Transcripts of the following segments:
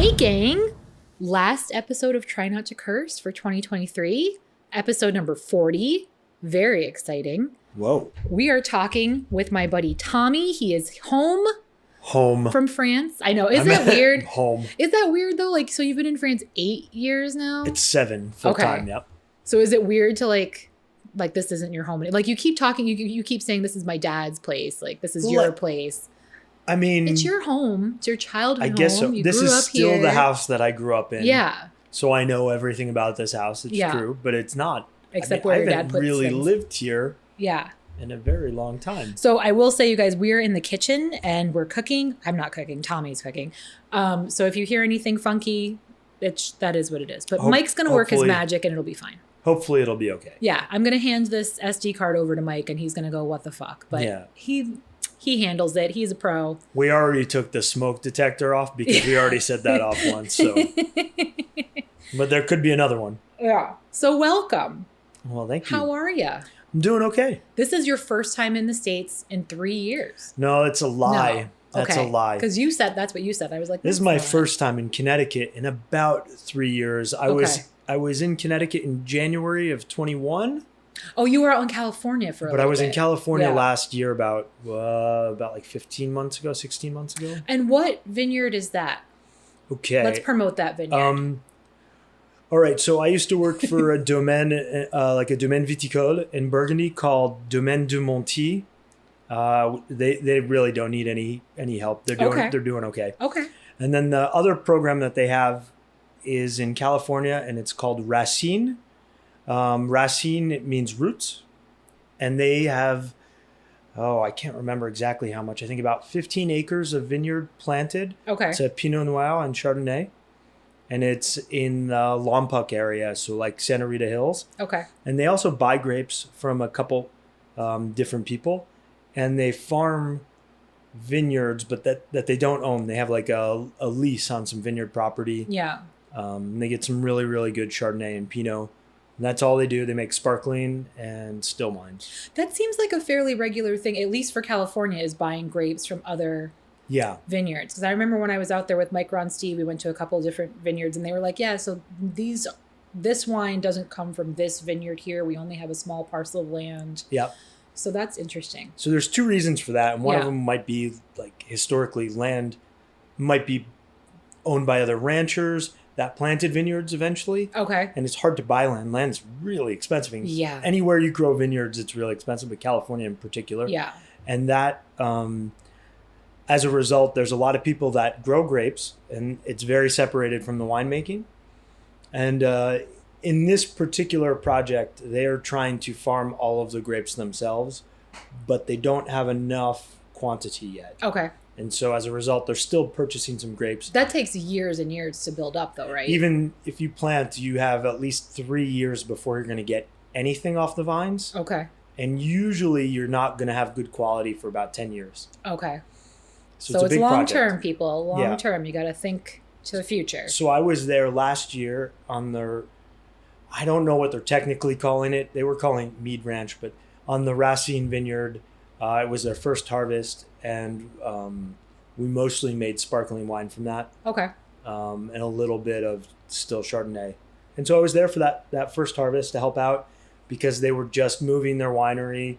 Hey, gang! Last episode of Try Not to Curse for 2023, episode number 40. Very exciting. Whoa. We are talking with my buddy Tommy. He is home from France. I know. Is that weird? Home. Is that weird, though? Like, so you've been in France 8 years now? It's 7 full time, yep. So is it weird to like this isn't your home? Like, you keep talking, you keep saying this is my dad's place. Like, this is your place. I mean, it's your home. It's your childhood home. I guess so. You this grew is up still here. the house that I grew up in. Yeah. So I know everything about this house. It's true, but it's not. Except where your dad puts I haven't really things. lived here. Yeah. In a very long time. So I will say, you guys, we're in the kitchen and we're cooking. I'm not cooking. Tommy's cooking. So if you hear anything funky, that is what it is. But Mike's going to work his magic and it'll be fine. Hopefully it'll be okay. Yeah. I'm going to hand this SD card over to Mike and he's going to go, what the fuck? But he handles it. He's a pro. We already took the smoke detector off because we already set that off once. So, but there could be another one. Yeah. So welcome. Well, thank you. How are you? I'm doing okay. This is your first time in the States in 3 years. No, it's a lie. No. That's a lie. Because that's what you said. I was like, this is my first time in Connecticut in about 3 years. I was in Connecticut in January of 21. Oh, you were out in California for a little bit. But I was in California last year about like 15 months ago, 16 months ago. And what vineyard is that? Okay. Let's promote that vineyard. All right. So I used to work for a domaine, like a domaine viticole in Burgundy called Domaine du Monti. They really don't need any help. They're doing okay. Okay. And then the other program that they have is in California, and it's called Racine. Racine, it means roots, and they have, I can't remember exactly how much. I think about 15 acres of vineyard planted. Okay. It's a Pinot Noir and Chardonnay, and it's in the Lompoc area, so like Santa Rita Hills. Okay. And they also buy grapes from a couple different people, and they farm vineyards, but that they don't own. They have like a lease on some vineyard property. Yeah. And they get some really, really good Chardonnay and Pinot. And that's all they do. They make sparkling and still wines. That seems like a fairly regular thing, at least for California, is buying grapes from other vineyards. Because I remember when I was out there with Mike Ronstee, we went to a couple of different vineyards, and they were like, yeah, so this wine doesn't come from this vineyard here. We only have a small parcel of land. Yep. So that's interesting. So there's two reasons for that. And one of them might be, like, historically, land might be owned by other ranchers that planted vineyards eventually. Okay. And it's hard to buy land. Land's really expensive. Yeah. Anywhere you grow vineyards, it's really expensive, but California in particular. Yeah. And that, as a result, there's a lot of people that grow grapes, and it's very separated from the winemaking. And in this particular project, they are trying to farm all of the grapes themselves, but they don't have enough quantity yet. Okay. And so as a result, they're still purchasing some grapes. That takes years and years to build up, though, right? Even if you plant, you have at least 3 years before you're going to get anything off the vines. Okay. And usually you're not going to have good quality for about 10 years. Okay. So it's long term, people. Long term. You got to think to the future. So I was there last year on their, I don't know what they're technically calling it. They were calling it Mead Ranch, but on the Racine Vineyard, it was their first harvest, and we mostly made sparkling wine from that. Okay. And a little bit of still Chardonnay. And so I was there for that first harvest to help out because they were just moving their winery,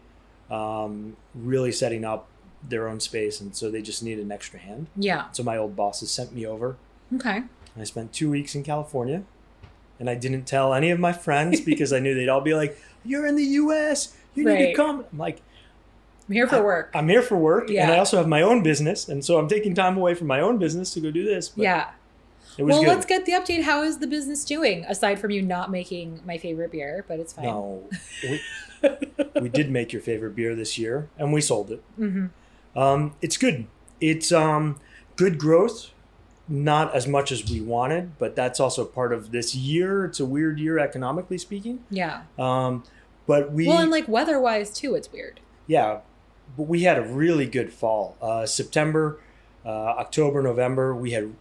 really setting up their own space, and so they just needed an extra hand. Yeah. So my old bosses sent me over. Okay. And I spent 2 weeks in California, and I didn't tell any of my friends because I knew they'd all be like, "You're in the U.S. You need to come." I'm like, I'm here for work. I'm here for work, and I also have my own business, and so I'm taking time away from my own business to go do this. But it was good. Let's get the update. How is the business doing, aside from you not making my favorite beer, but it's fine. No, we did make your favorite beer this year, and we sold it. Mm-hmm. It's good. It's good growth, not as much as we wanted, but that's also part of this year. It's a weird year economically speaking. Yeah. But and like weather-wise too, it's weird. Yeah. But we had a really good fall. September, October, November, we had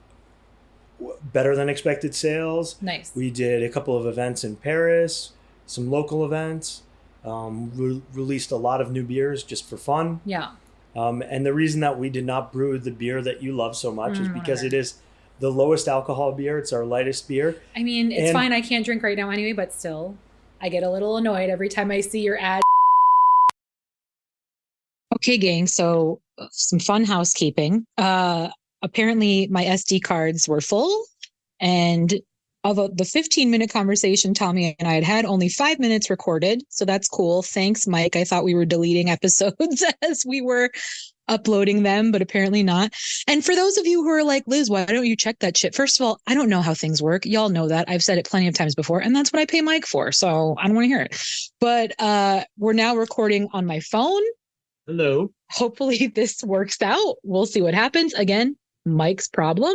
better than expected sales. Nice. We did a couple of events in Paris, some local events, released a lot of new beers just for fun. Yeah. And the reason that we did not brew the beer that you love so much is because it is the lowest alcohol beer. It's our lightest beer. I mean, it's fine. I can't drink right now anyway, but still, I get a little annoyed every time I see your ad. Okay, gang. So some fun housekeeping. Apparently my SD cards were full, and of the 15-minute conversation Tommy and I had only 5 minutes recorded. So that's cool. Thanks, Myke. I thought we were deleting episodes as we were uploading them, but apparently not. And for those of you who are like, Liz, why don't you check that shit? First of all, I don't know how things work. Y'all know that. I've said it plenty of times before, and that's what I pay Myke for. So I don't want to hear it. But we're now recording on my phone. Hello. Hopefully this works out. We'll see what happens. Again, Myke's problem.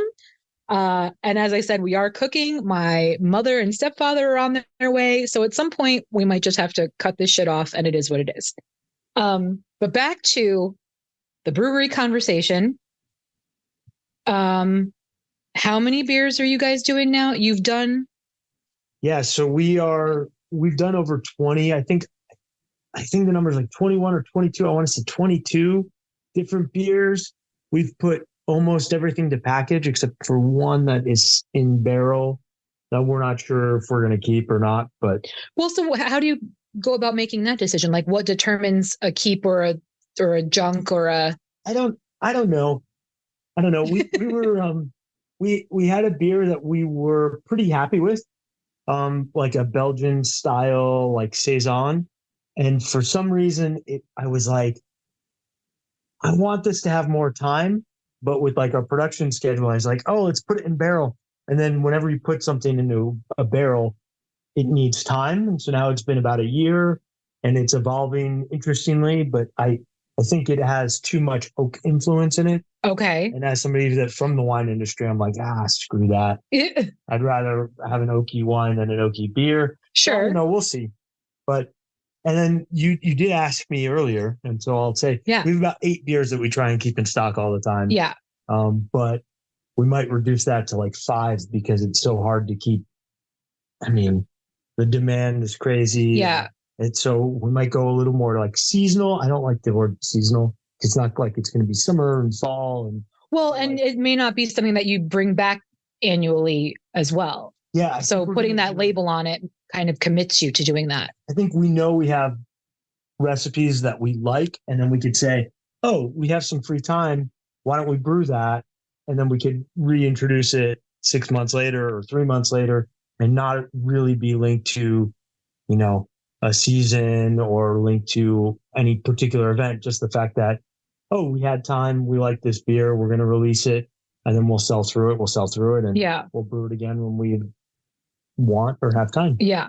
And as I said, we are cooking. My mother and stepfather are on their way. So at some point, we might just have to cut this shit off, and it is what it is. But back to the brewery conversation. How many beers are you guys doing now? You've done? Yeah, so we've done over 20. I think the number is like 21 or 22. I want to say 22 different beers. We've put almost everything to package except for one that is in barrel that we're not sure if we're going to keep or not. But well, so how do you go about making that decision? Like, what determines a keep or a junk or a? I don't know. We were we had a beer that we were pretty happy with, like a Belgian style like saison, and for some reason I was like, I want this to have more time. But with like our production schedule, I was like, oh, let's put it in barrel. And then whenever you put something into a barrel, it needs time. And so now it's been about a year and it's evolving interestingly, but I think it has too much oak influence in it. Okay. And as somebody that from the wine industry, I'm like, screw that. I'd rather have an oaky wine than an oaky beer. Sure. No, we'll see. But and then you did ask me earlier, and so I'll say, we have about 8 beers that we try and keep in stock all the time. Yeah. But we might reduce that to like 5 because it's so hard to keep. I mean, the demand is crazy. Yeah. And so we might go a little more like seasonal. I don't like the word seasonal. It's not like it's going to be summer and fall. And it may not be something that you bring back annually as well. Yeah. So putting that label on it kind of commits you to doing that. I think we know we have recipes that we like, and then we could say, oh, we have some free time. Why don't we brew that? And then we could reintroduce it 6 months later or 3 months later and not really be linked to, a season or linked to any particular event. Just the fact that, oh, we had time. We like this beer. We're going to release it, and then we'll sell through it. And we'll brew it again when we want or have time. Yeah.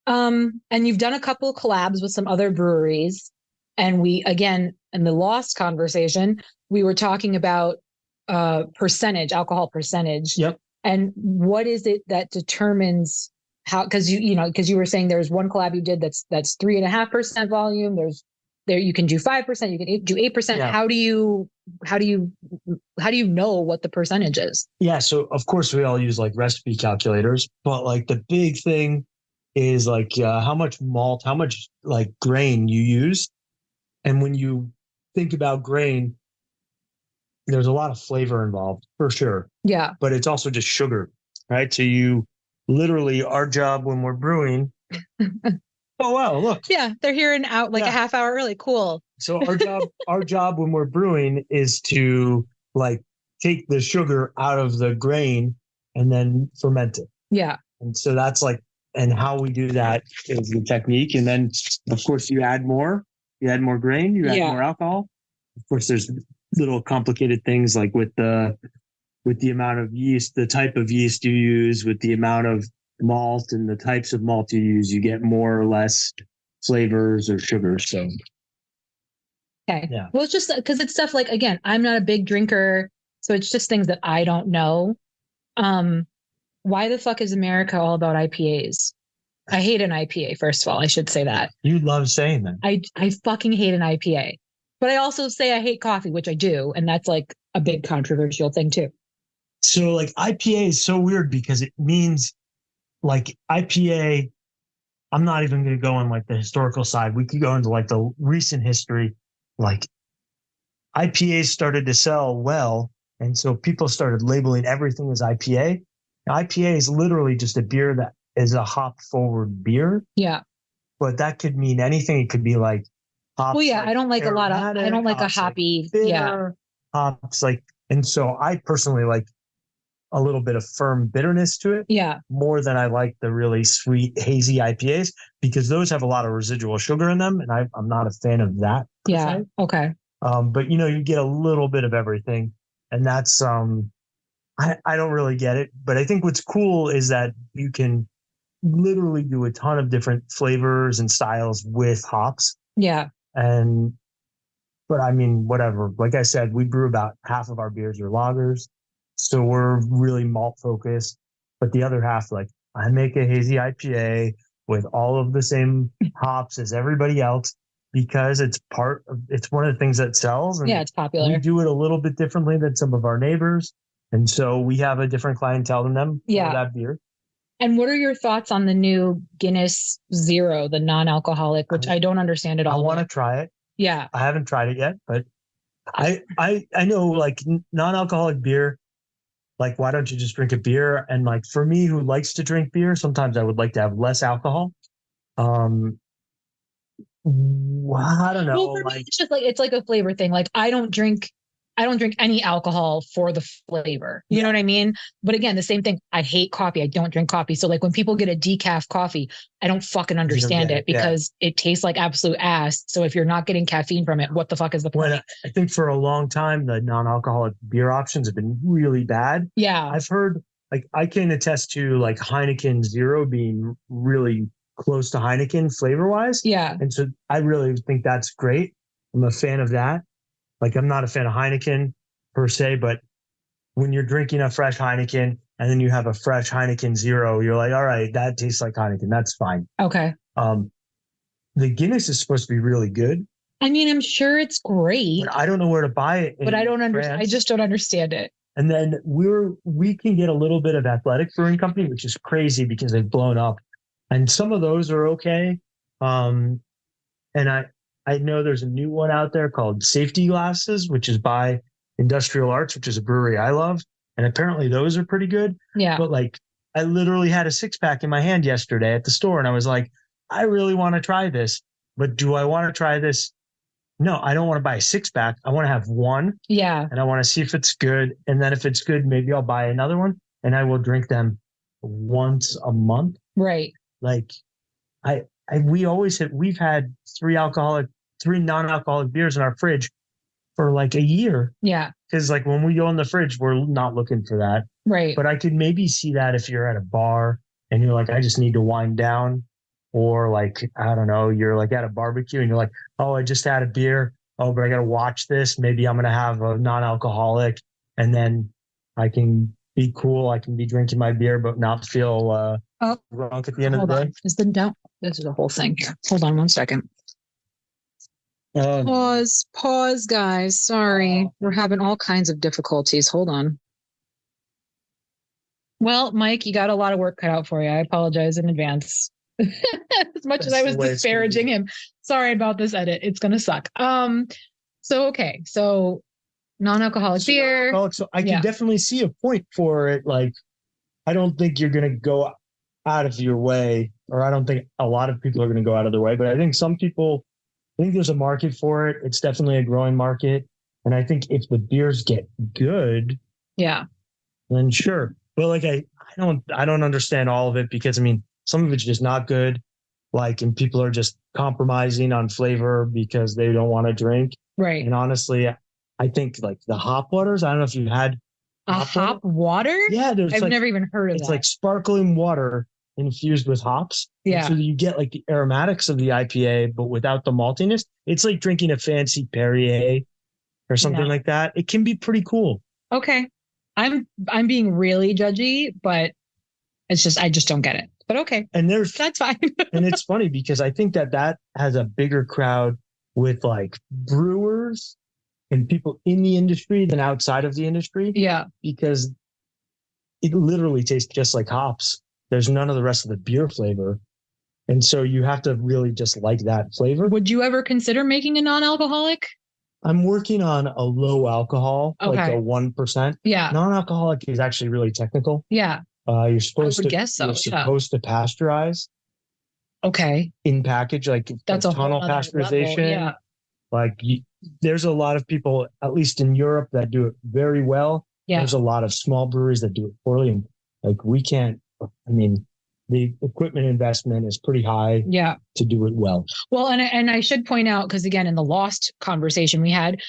And you've done a couple of collabs with some other breweries. And we, again, in the Lost conversation, we were talking about alcohol percentage. Yep. And what is it that determines how, because you were saying there's one collab you did that's 3.5% volume. There you can do 5%, you can do 8%. Yeah. How do you know what the percentage is? Yeah. So of course we all use like recipe calculators, but like the big thing is like how much malt, how much like grain you use. And when you think about grain, there's a lot of flavor involved for sure. Yeah. But it's also just sugar, right? So you literally, our job when we're brewing, oh, wow, look. Yeah, they're here and out like a half hour early. Cool. So our job when we're brewing is to like take the sugar out of the grain and then ferment it. Yeah. And so that's like, and how we do that is the technique. And then of course you add more grain, you add more alcohol. Of course there's little complicated things like with the amount of yeast, the type of yeast you use, with the amount of malt and the types of malt you use, you get more or less flavors or sugars. So, okay. Yeah. Well, it's just because it's stuff like, again, I'm not a big drinker, so it's just things that I don't know. Why the fuck is America all about IPAs? I hate an IPA, first of all. I should say that. You love saying that. I fucking hate an IPA. But I also say I hate coffee, which I do. And that's like a big controversial thing too. So like IPA is so weird because it means like IPA, I'm not even going to go on like the historical side. We could go into like the recent history. Like IPAs started to sell well And so people started labeling everything as IPA. Now, IPA is literally just a beer that is a hop forward beer. Yeah. But that could mean anything. It could be like hops. Well, yeah, like I don't like I don't like a hoppy. Like bitter, hops like, and so I personally like a little bit of firm bitterness to it. Yeah. More than I like the really sweet, hazy IPAs, because those have a lot of residual sugar in them. And I'm not a fan of that. Yeah. Se. Okay. But you get a little bit of everything. And that's, I don't really get it. But I think what's cool is that you can literally do a ton of different flavors and styles with hops. Yeah. But I mean, whatever. Like I said, we brew about half of our beers are lagers. So we're really malt focused. But the other half, like I make a hazy IPA with all of the same hops as everybody else because it's one of the things that sells. And yeah, it's popular. We do it a little bit differently than some of our neighbors. And so we have a different clientele than them for that beer. And what are your thoughts on the new Guinness Zero, the non-alcoholic, which I don't understand at all? I want to try it. Yeah. I haven't tried it yet, but I know like non-alcoholic beer, like why don't you just drink a beer? And like for me who likes to drink beer, sometimes I would like to have less alcohol. I don't know. Well, for me, it's just like, it's like a flavor thing. Like I don't drink any alcohol for the flavor. You know what I mean? But again, the same thing. I hate coffee. I don't drink coffee. So like when people get a decaf coffee, I don't fucking understand it because it tastes like absolute ass. So if you're not getting caffeine from it, what the fuck is the point? Well, I think for a long time, the non-alcoholic beer options have been really bad. Yeah. I've heard, like, I can attest to like Heineken Zero being really close to Heineken flavor-wise. Yeah. And so I really think that's great. I'm a fan of that. Like, I'm not a fan of Heineken per se, but when you're drinking a fresh Heineken and then you have a fresh Heineken Zero, you're like, all right, that tastes like Heineken. That's fine. Okay. The Guinness is supposed to be really good. I mean, I'm sure it's great. But I don't know where to buy it. But I don't understand. I just don't understand it. And then we can get a little bit of Athletic Brewing Company, which is crazy because they've blown up. And some of those are okay. And I know there's a new one out there called Safety Glasses, which is by Industrial Arts, which is a brewery I love. And apparently those are pretty good. Yeah. But like, I literally had a 6-pack in my hand yesterday at the store. And I was like, I really want to try this. But do I want to try this? No, I don't want to buy a 6-pack. I want to have one. Yeah. And I want to see if it's good. And then if it's good, maybe I'll buy another one and I will drink them once a month. Right. Like we've had 3 non-alcoholic beers in our fridge for like a year. Yeah. Because like when we go in the fridge, we're not looking for that. Right. But I could maybe see that if you're at a bar and you're like, I just need to wind down. Or like, I don't know, you're like at a barbecue and you're like, oh, I just had a beer. Oh, but I got to watch this. Maybe I'm going to have a non-alcoholic and then I can be cool. I can be drinking my beer, but not feel drunk at the end of the day. This is a whole thing here. Hold on 1 second. Pause, guys. Sorry. We're having all kinds of difficulties. Hold on. Well, Mike, you got a lot of work cut out for you. I apologize in advance. As much as I was disparaging him. Sorry about this edit. It's going to suck. So non-alcoholic beer. So I can definitely see a point for it. Like, I don't think you're going to go out of your way, or I don't think a lot of people are going to go out of their way, but I think there's a market for it. It's definitely a growing market. And I think if the beers get good, then sure. But like, I don't understand all of it because I mean, some of it's just not good. Like, and people are just compromising on flavor because they don't want to drink. Right. And honestly, I think like the hop waters, I don't know if you've had hop water. Yeah. I've never even heard of it's that. It's like sparkling water infused with hops. Yeah. And so you get like the aromatics of the IPA, but without the maltiness. It's like drinking a fancy Perrier or something like that. It can be pretty cool. Okay. I'm being really judgy, but it's just, I just don't get it. But okay. And that's fine. And it's funny because I think that has a bigger crowd with like brewers and people in the industry than outside of the industry. Yeah. Because it literally tastes just like hops. There's none of the rest of the beer flavor. And so you have to really just like that flavor. Would you ever consider making a non-alcoholic? I'm working on a low alcohol, like a Okay. 1%. Yeah. Non-alcoholic is actually really technical. Yeah. You're supposed I would to guess so. you're Yeah. supposed to pasteurize Okay. in package, like That's a whole tunnel other level. pasteurization. Yeah. Like there's a lot of people, at least in Europe, that do it very well. Yeah. There's a lot of small breweries that do it poorly. And like we can't, I mean, the equipment investment is pretty high Yeah. to do it well. Well, and I should point out, because again, in the Lost conversation we had,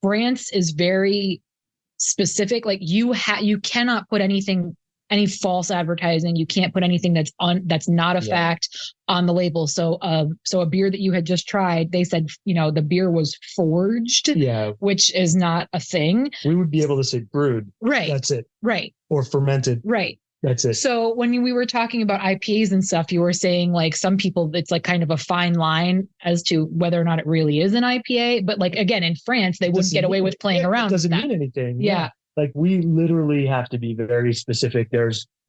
France is very specific. Like you cannot put any false advertising. You can't put anything that's not a fact on the label. So a beer that you had just tried, they said, the beer was forged, which is not a thing. We would be able to say brewed. Right. That's it. Right. Or fermented. Right. That's it. So when we were talking about IPAs and stuff, you were saying like some people, it's like kind of a fine line as to whether or not it really is an IPA. But like, again, in France, they wouldn't get away with playing around. It doesn't mean anything. Yeah. Like we literally have to be very specific.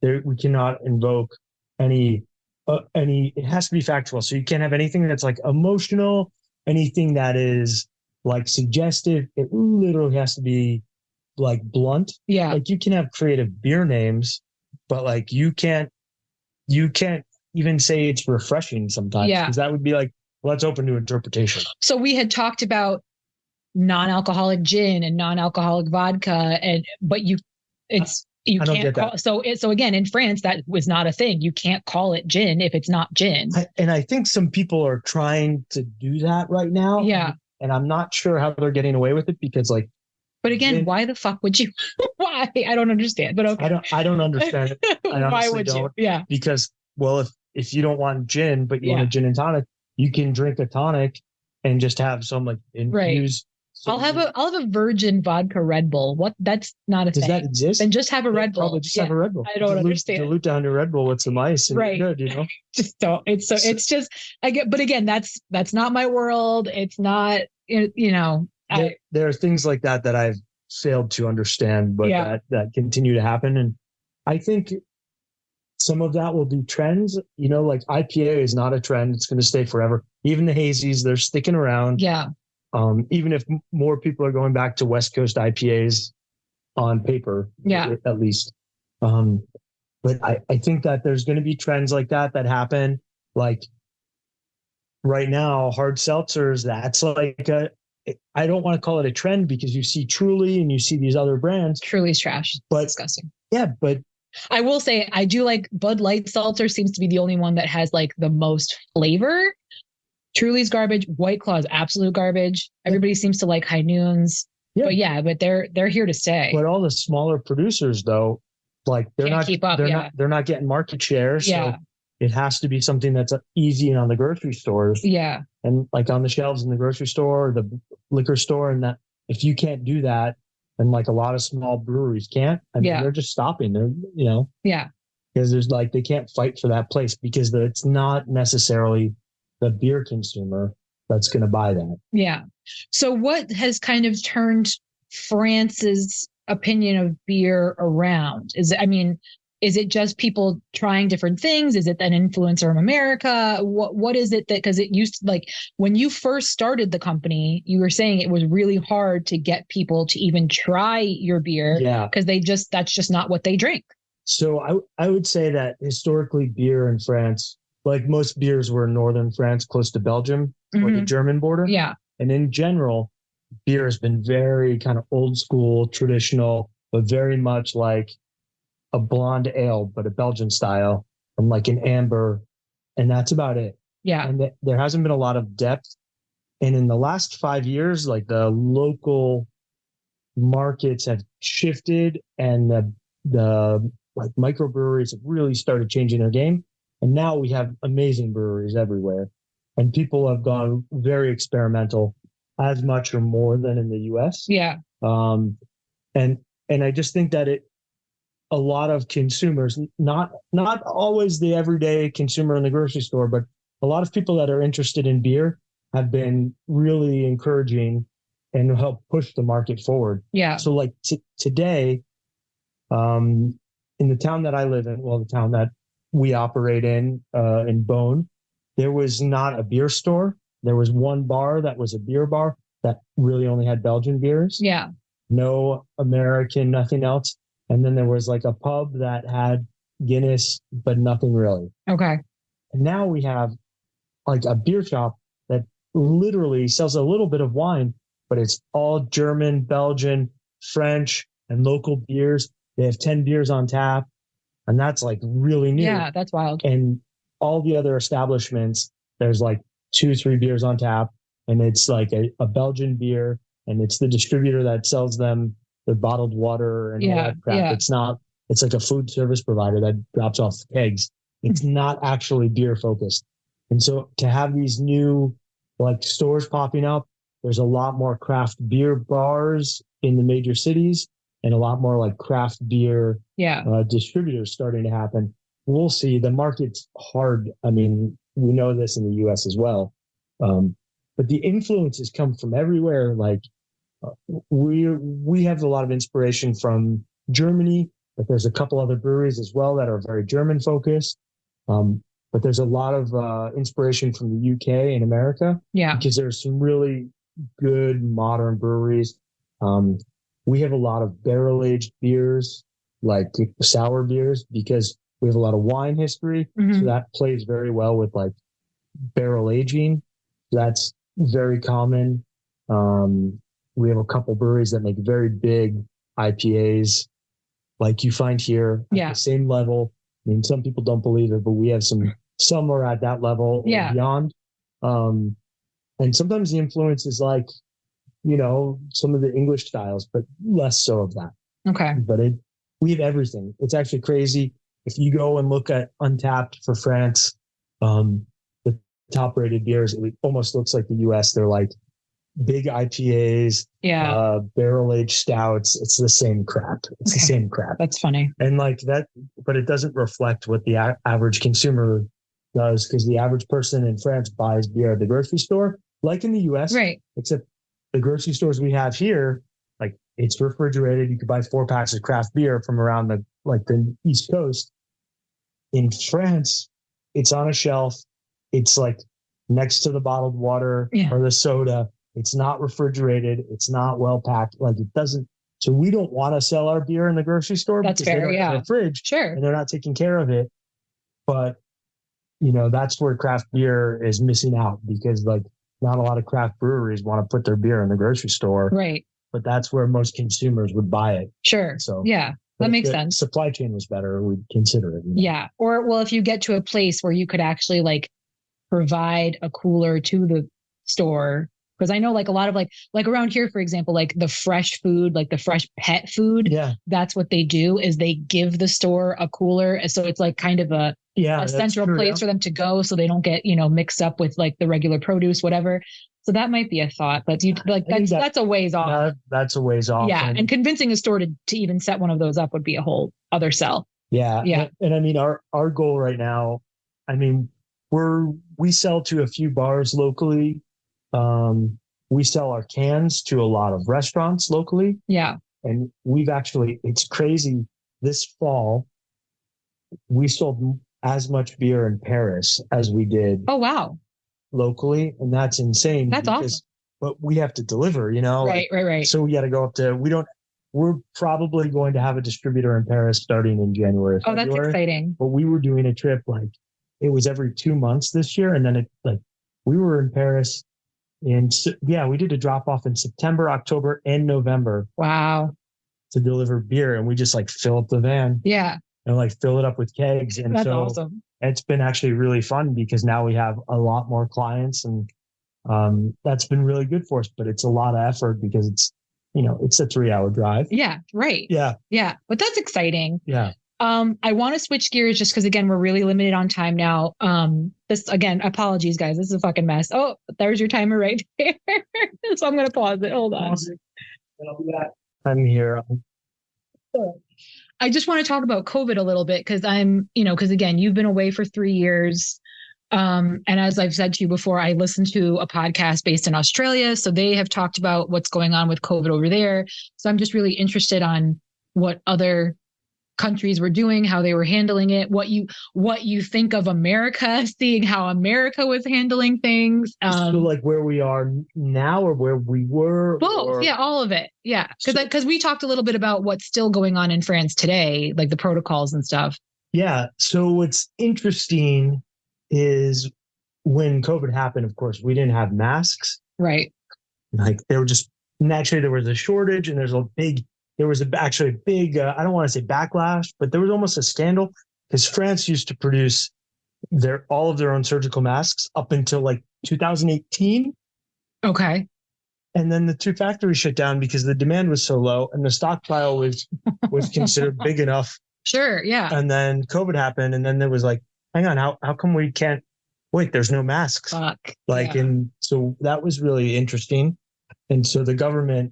We cannot invoke any, it has to be factual. So you can't have anything that's like emotional, anything that is like suggestive. It literally has to be like blunt. Yeah. Like you can have creative beer names, but like you can't even say it's refreshing sometimes. Yeah. Because that would be like, well, that's open to interpretation. So we had talked about non-alcoholic gin and non-alcoholic vodka, but you can't call. So again, in France, that was not a thing. You can't call it gin if it's not gin. And I think some people are trying to do that right now. Yeah. And I'm not sure how they're getting away with it because like. But again, why the fuck would you? Why? I don't understand. But okay. I don't understand it. Why would you? Yeah. Because if you don't want gin, but you want a gin and tonic, you can drink a tonic and just have some like infused. Right. I'll have a virgin vodka Red Bull. What? That's not a thing. Does that exist? Then just have a Red Bull. Probably just have a Red Bull. I don't understand. Dilute down your Red Bull with some ice and you're good, Just don't. It's just but again, that's not my world. It's not, there are things like that I've failed to understand, but that continue to happen. And I think some of that will be trends, like IPA is not a trend. It's going to stay forever. Even the hazies, they're sticking around. Yeah. Even if more people are going back to West Coast IPAs on paper, at least. But I think that there's going to be trends like that happen. Like right now, hard seltzers, that's like I don't want to call it a trend because you see Truly and you see these other brands. Truly's trash. But disgusting. Yeah, but I will say I do like Bud Light seltzer seems to be the only one that has like the most flavor. Truly's garbage. White Claw is absolute garbage. Everybody seems to like High Noons. Yeah. But they're here to stay. But all the smaller producers though, like they're Can't not keep up. They're not getting market share. So it has to be something that's easy and on the grocery stores. Yeah. And like on the shelves in the grocery store, or the liquor store, and that if you can't do that, and like a lot of small breweries can't, they're just stopping. They're, because there's like, they can't fight for that place because it's not necessarily the beer consumer that's going to buy that. Yeah. So what has kind of turned France's opinion of beer around? Is it just people trying different things? Is it an influencer from America? What is it that, because it used to, like when you first started the company, you were saying it was really hard to get people to even try your beer because that's just not what they drink. So I would say that historically beer in France, like most beers were in northern France, close to Belgium or the German border. Yeah. And in general, beer has been very kind of old school, traditional, but very much like a blonde ale, but a Belgian style, and like an amber, and that's about it. Yeah. And there hasn't been a lot of depth. And in the last 5 years, like the local markets have shifted, and the like microbreweries have really started changing their game. And now we have amazing breweries everywhere, and people have gone very experimental, as much or more than in the US. Yeah. And I just think that a lot of consumers, not always the everyday consumer in the grocery store, but a lot of people that are interested in beer have been really encouraging and help push the market forward. Yeah. So like today, in the town that I live in, well, the town that we operate in Beaune, there was not a beer store. There was one bar that was a beer bar that really only had Belgian beers. Yeah. No American, nothing else. And then there was like a pub that had Guinness, but nothing really. Okay. And now we have like a beer shop that literally sells a little bit of wine, but it's all German, Belgian, French, and local beers. They have 10 beers on tap, and that's like really new. Yeah, that's wild. And all the other establishments, there's like 2-3 beers on tap, and it's like a Belgian beer, and it's the distributor that sells them their bottled water and all that crap. Yeah. It's like a food service provider that drops off kegs. It's not actually beer focused. And so to have these new like stores popping up, there's a lot more craft beer bars in the major cities and a lot more like craft beer distributors starting to happen. We'll see. The market's hard. I mean, we know this in the US as well. But the influences come from everywhere. Like we have a lot of inspiration from Germany, but there's a couple other breweries as well that are very German focused. But there's a lot of inspiration from the UK and America. Yeah. Because there's some really good modern breweries. We have a lot of barrel-aged beers, like sour beers, because we have a lot of wine history. Mm-hmm. So that plays very well with like barrel aging. That's very common. We have a couple breweries that make very big IPAs, like you find here at the same level. I mean, some people don't believe it, but we have some are at that level or beyond. And sometimes the influence is like, some of the English styles, but less so of that. Okay. But we have everything. It's actually crazy. If you go and look at Untapped for France, the top rated beers, it almost looks like the US. They're like big IPAs, barrel aged stouts. It's the same crap. It's the same crap. That's funny. And like that, but it doesn't reflect what the average consumer does, because the average person in France buys beer at the grocery store, like in the US. Right. Except the grocery stores we have here, like it's refrigerated. You could buy 4 packs of craft beer from around the East Coast. In France, it's on a shelf. It's like next to the bottled water or the soda. It's not refrigerated. It's not well packed. Like it doesn't. So we don't want to sell our beer in the grocery store. That's because fair. they don't have a fridge. Sure. And they're not taking care of it. But that's where craft beer is missing out, because like not a lot of craft breweries want to put their beer in the grocery store. Right. But that's where most consumers would buy it. Sure. So that makes sense. Supply chain was better, we'd consider it. Yeah. Or well, if you get to a place where you could actually like provide a cooler to the store, because I know like a lot of like around here, for example, like the fresh food, like the fresh pet food. Yeah. That's what they do, is they give the store a cooler. So it's like kind of a central place for them to go, so they don't get, mixed up with like the regular produce, whatever. So that might be a thought, but that's a ways off. That's a ways off. Yeah. And convincing a store to even set one of those up would be a whole other sell. Yeah. Yeah. And I mean, our goal right now, I mean, we sell to a few bars locally. We sell our cans to a lot of restaurants locally. Yeah. And it's crazy. This fall, we sold as much beer in Paris as we did. Oh, wow. Locally. And that's insane. That's awesome. But we have to deliver, Right. So we got to go up to, we're probably going to have a distributor in Paris starting in January. Oh, that's exciting. But we were doing a trip, like it was every 2 months this year. And then we were in Paris we did a drop off in September, October, and November. Wow. To deliver beer. And we just like fill up the van. Yeah. And like fill it up with kegs. And that's awesome. It's been actually really fun, because now we have a lot more clients, and that's been really good for us, but it's a lot of effort because it's a 3-hour drive. Yeah. Right. Yeah. Yeah. But that's exciting. Yeah. I want to switch gears just because, again, we're really limited on time now. This, again, apologies, guys. This is a fucking mess. Oh, there's your timer right there. So I'm going to pause it. Hold on. I'm here. I just want to talk about COVID a little bit, because because again, you've been away for 3 years. And as I've said to you before, I listened to a podcast based in Australia. So they have talked about what's going on with COVID over there. So I'm just really interested on what other countries were doing, how they were handling it, what you think of America, seeing how America was handling things. So like where we are now or where we were? Both. Yeah, all of it. Yeah. Because we talked a little bit about what's still going on in France today, like the protocols and stuff. Yeah. So what's interesting is when COVID happened, of course, we didn't have masks. Right. Like they were just naturally, there was a shortage and there was actually a big, I don't want to say backlash, but there was almost a scandal because France used to produce all of their own surgical masks up until like 2018. Okay. And then the two factories shut down because the demand was so low and the stockpile was considered big enough. Sure. Yeah. And then COVID happened. And then there was like, hang on, how come we can't wait? There's no masks. Fuck. And so that was really interesting. And so the government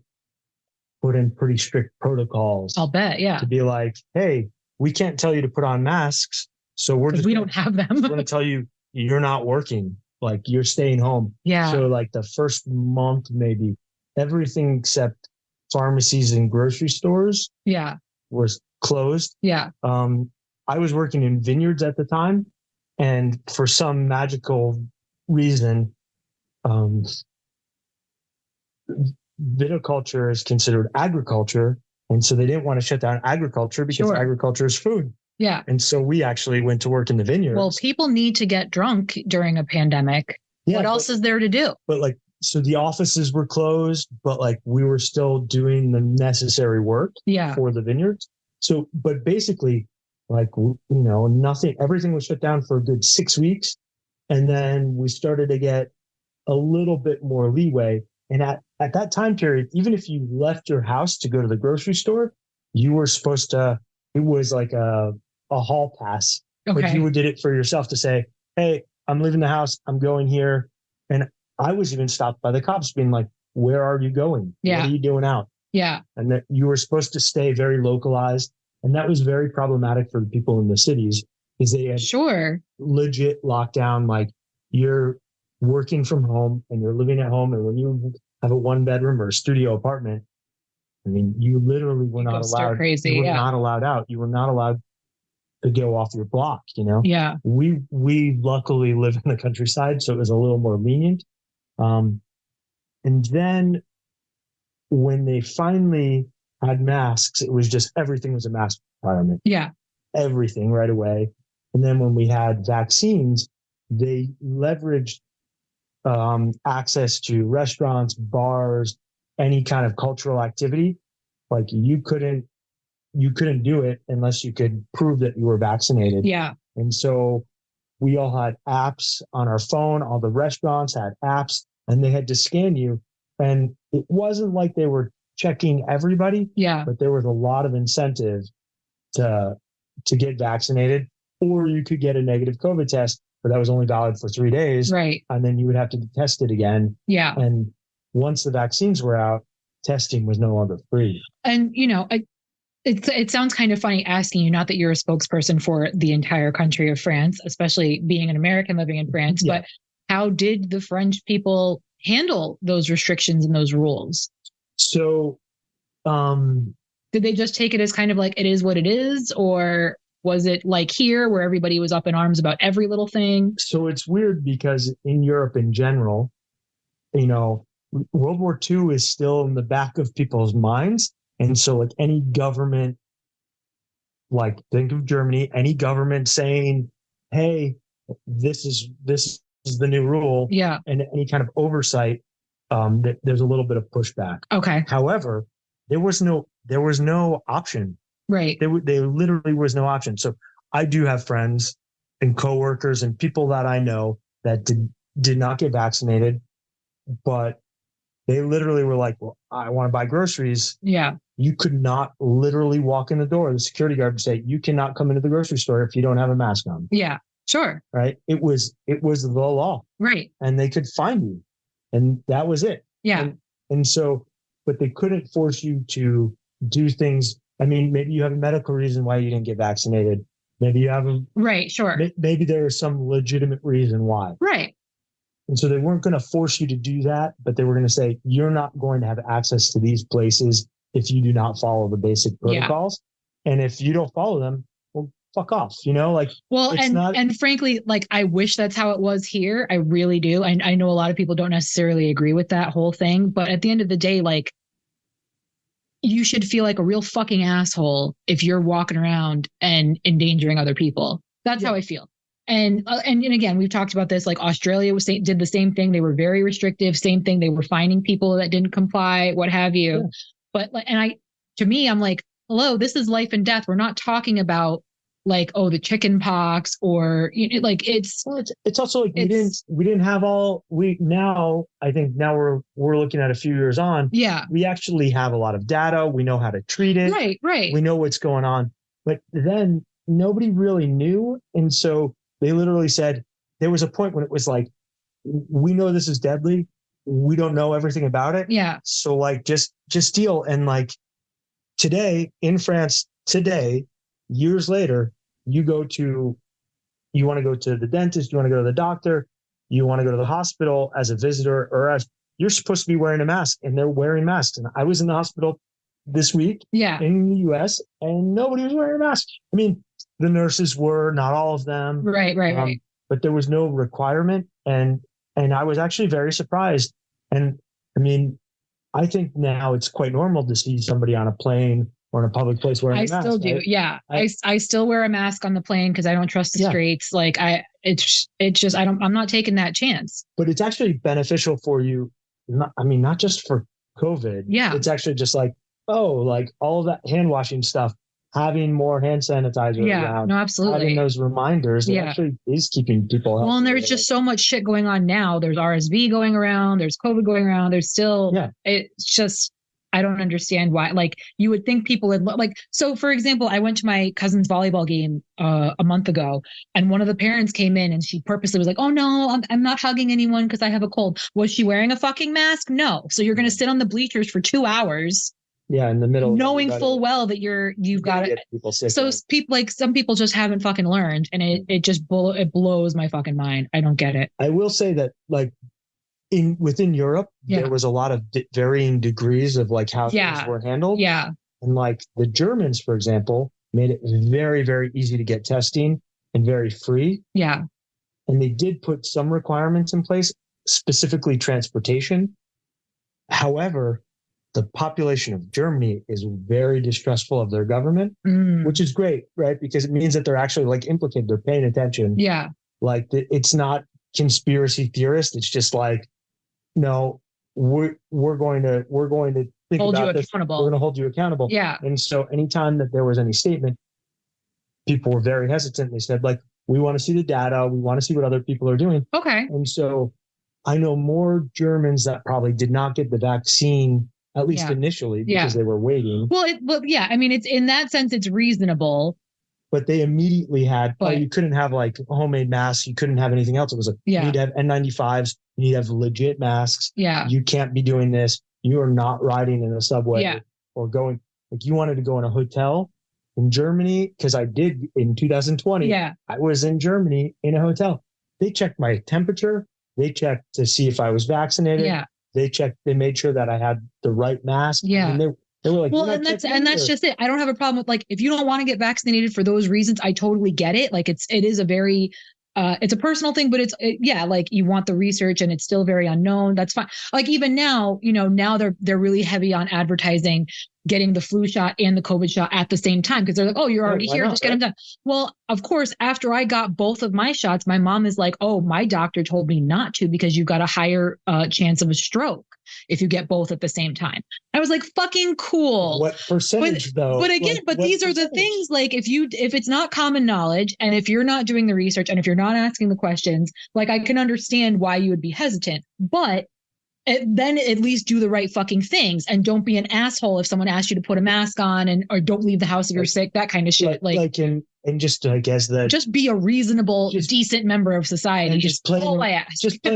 put in pretty strict protocols. I'll bet. Yeah. To be like, hey, we can't tell you to put on masks. So we don't have them. We're going to tell you you're not working. Like you're staying home. Yeah. So like the first month, maybe everything except pharmacies and grocery stores. Yeah. Was closed. Yeah. I was working in vineyards at the time. And for some magical reason, viticulture is considered agriculture. And so they didn't want to shut down agriculture because agriculture is food. Yeah. And so we actually went to work in the vineyards. Well, people need to get drunk during a pandemic. Yeah, what else is there to do? But like, so the offices were closed, but like we were still doing the necessary work for the vineyards. So, but basically like, everything was shut down for a good 6 weeks. And then we started to get a little bit more leeway. And at that time period, even if you left your house to go to the grocery store, you were supposed to, it was like a hall pass. Okay. But you did it for yourself to say, hey, I'm leaving the house. I'm going here. And I was even stopped by the cops being like, where are you going? Yeah. What are you doing out? Yeah. And that you were supposed to stay very localized. And that was very problematic for the people in the cities because they had legit lockdown. Like you're working from home and you're living at home. And when you have a 1-bedroom or a studio apartment, I mean, you literally were not allowed. Crazy. You were not allowed out. You were not allowed to go off your block, Yeah. We luckily live in the countryside, so it was a little more lenient. And then when they finally had masks, it was just everything was a mask requirement. Yeah. Everything right away. And then when we had vaccines, they leveraged access to restaurants, bars, any kind of cultural activity. Like you couldn't do it unless you could prove that you were vaccinated. Yeah. And so we all had apps on our phone. All the restaurants had apps and they had to scan you. And it wasn't like they were checking everybody. Yeah. But there was a lot of incentive to get vaccinated, or you could get a negative COVID test, but that was only valid for 3 days. Right. And then you would have to be tested again. Yeah. And once the vaccines were out, testing was no longer free. And, it sounds kind of funny asking you, not that you're a spokesperson for the entire country of France, especially being an American living in France, but how did the French people handle those restrictions and those rules? So, did they just take it as kind of like, it is what it is? Or was it like here where everybody was up in arms about every little thing? So it's weird because in Europe in general, World War II is still in the back of people's minds. And so like any government, like think of Germany, any government saying, hey, this is the new rule. Yeah. And any kind of oversight, there's a little bit of pushback. Okay. However, there was no option. Right. There literally was no option. So I do have friends and coworkers and people that I know that did not get vaccinated, but they literally were like, well, I want to buy groceries. Yeah. You could not literally walk in the door. The security guard would say, you cannot come into the grocery store if you don't have a mask on. Yeah, sure. Right. It was the law. Right. And they could find you. And that was it. Yeah. And so, but they couldn't force you to do things. I mean, maybe you have a medical reason why you didn't get vaccinated. Maybe you have right. Sure. Maybe there is some legitimate reason why. Right. And so they weren't going to force you to do that, but they were going to say, you're not going to have access to these places if you do not follow the basic protocols. And if you don't follow them, well, fuck off, like, well, it's and frankly, like, I wish that's how it was here. I really do. I know a lot of people don't necessarily agree with that whole thing, but at the end of the day, like, you should feel like a real fucking asshole if you're walking around and endangering other people. That's how I feel. And again, we've talked about this. Like, Australia did the same thing. They were very restrictive. Same thing. They were fining people that didn't comply, what have you. Yeah. But to me, I'm like, hello, this is life and death. We're not talking about like, oh, the chicken pox or like it's also like we didn't have I think now we're looking at a few years on. Yeah. We actually have a lot of data. We know how to treat it. Right. We know what's going on. But then nobody really knew. And so they literally said there was a point when it was like, we know this is deadly. We don't know everything about it. Yeah. So like just deal. And like today in France, years later, you want to go to the dentist, you want to go to the doctor, you want to go to the hospital as a visitor, or you're supposed to be wearing a mask, and they're wearing masks. And I was in the hospital this week in the US, and nobody was wearing a mask. I mean, the nurses were, not all of them. Right. But there was no requirement. And I was actually very surprised. And I mean, I think now it's quite normal to see somebody on a plane or in a public place wearing a mask. I still do. Right? Yeah. I still wear a mask on the plane because I don't trust the streets. Like it's just, I'm not taking that chance. But it's actually beneficial for you. Not just for COVID. Yeah. It's actually just like, like all of that hand washing stuff, having more hand sanitizer around. No, absolutely. Having those reminders, it actually is keeping people healthy. Well, and there's just so much shit going on now. There's RSV going around. There's COVID going around. There's still, it's just, I don't understand why. Like, you would think people would so for example, I went to my cousin's volleyball game a month ago, and one of the parents came in and she purposely was like, oh no, I'm not hugging anyone because I have a cold. Was she wearing a fucking mask? No. So you're going to sit on the bleachers for 2 hours. Yeah, in the middle, knowing full well that you've got it. So some people just haven't fucking learned, and it blows my fucking mind. I don't get it. I will say that like within Europe, there was a lot of varying degrees of like how things were handled. Yeah, and like the Germans, for example, made it very, very easy to get testing and very free. Yeah, and they did put some requirements in place, specifically transportation. However, the population of Germany is very distrustful of their government, which is great, right? Because it means that they're actually like implicated. They're paying attention. Yeah. Like it's not conspiracy theorist. It's just like, no, we're going to think hold about you this. Accountable. We're going to hold you accountable. Yeah. And so anytime that there was any statement, people were very hesitant. They said like, we want to see the data. We want to see what other people are doing. Okay. And so I know more Germans that probably did not get the vaccine, at least initially, because they were waiting. Well, I mean, it's in that sense, it's reasonable. But they immediately had, you couldn't have like homemade masks. You couldn't have anything else. It was like, you need to have N95s. You need to have legit masks. Yeah. You can't be doing this. You are not riding in a subway or going, like you wanted to go in a hotel in Germany. Cause I did in 2020. Yeah. I was in Germany in a hotel. They checked my temperature. They checked to see if I was vaccinated. Yeah. They made sure that I had the right mask. Yeah. And they were like, well, and that's just it. I don't have a problem with like, if you don't want to get vaccinated for those reasons, I totally get it. Like it is a very, it's a personal thing, but like you want the research and it's still very unknown. That's fine. Like even now, now they're really heavy on advertising, getting the flu shot and the COVID shot at the same time. Cause they're like, oh, you're already here. Just get them done. Well, of course, after I got both of my shots, my mom is like, oh, my doctor told me not to because you've got a higher chance of a stroke if you get both at the same time. I was like, fucking cool. What percentage though? But again, these are the things like if it's not common knowledge and if you're not doing the research and if you're not asking the questions, like I can understand why you would be hesitant, but then at least do the right fucking things and don't be an asshole if someone asks you to put a mask on or don't leave the house if you're sick, that kind of shit. And just I guess that just be a reasonable, decent member of society. And just playing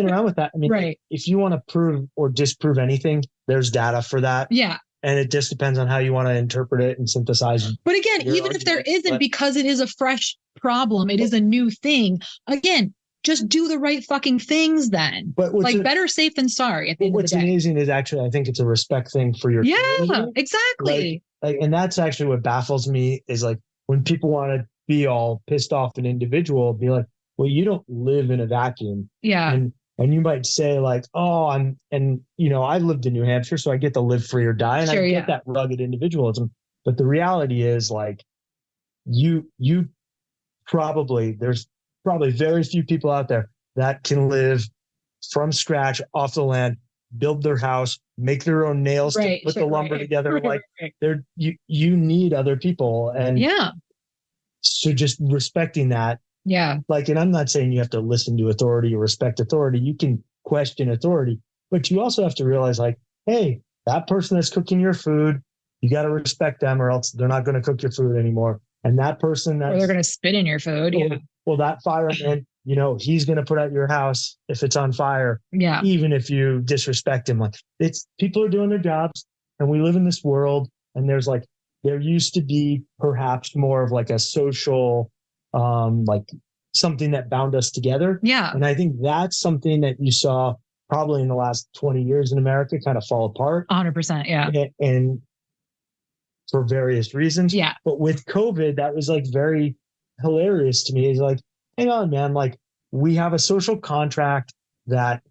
around with that. I mean, right. If you want to prove or disprove anything, there's data for that. Yeah. And it just depends on how you want to interpret it and synthesize. But again, even if there isn't, because it is a fresh problem, it is a new thing. Again, just do the right fucking things then. But better safe than sorry. What's amazing is actually, I think it's a respect thing for your community. Exactly. like, and that's actually what baffles me is like when people want to be all pissed off an individual, be like, well, you don't live in a vacuum. Yeah. And you might say like, oh, I lived in New Hampshire, so I get to live free or die. And I get that rugged individualism. But the reality is like, there's probably very few people out there that can live from scratch off the land, build their house, make their own nails to put the lumber together. Like you need other people. And so just respecting that. Yeah. Like, and I'm not saying you have to listen to authority or respect authority. You can question authority, but you also have to realize like, hey, that person that's cooking your food, you got to respect them or else they're not going to cook your food anymore. And that person or they're going to spit in your food. Well, that fireman, he's going to put out your house if it's on fire. Yeah. Even if you disrespect him, like people are doing their jobs and we live in this world and there used to be perhaps more of like a social, like something that bound us together. Yeah. And I think that's something that you saw probably in the last 20 years in America kind of fall apart. 100%. Yeah. And for various reasons. Yeah. But with COVID, that was like very hilarious to me. It's like, hang on, man, like we have a social contract that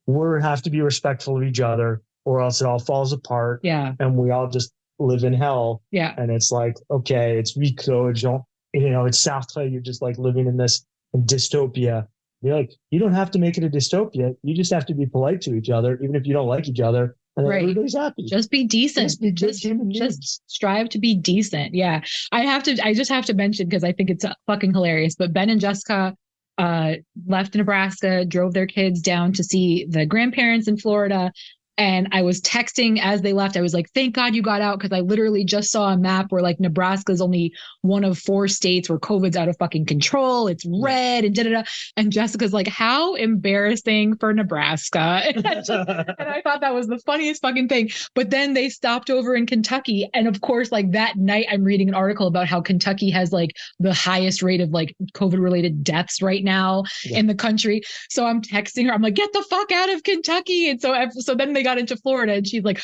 we have to be respectful of each other or else it all falls apart. Yeah. And we all just live in hell. Yeah. And it's like, okay, it's it's Sartre. You're just like living in this dystopia. You're like, you don't have to make it a dystopia. You just have to be polite to each other, even if you don't like each other. And everybody's happy. Just be decent. Just strive to be decent. Yeah. I just have to mention, because I think it's fucking hilarious, but Ben and Jessica left Nebraska, drove their kids down to see the grandparents in Florida. And I was texting as they left. I was like, thank God you got out, because I literally just saw a map where like Nebraska is only one of 4 states where COVID's out of fucking control. It's red and da-da-da. And Jessica's like, how embarrassing for Nebraska. And I thought that was the funniest fucking thing. But then they stopped over in Kentucky. And of course, like that night, I'm reading an article about how Kentucky has like the highest rate of like COVID related deaths right now in the country. So I'm texting her. I'm like, get the fuck out of Kentucky. And so then they got into Florida and she's like,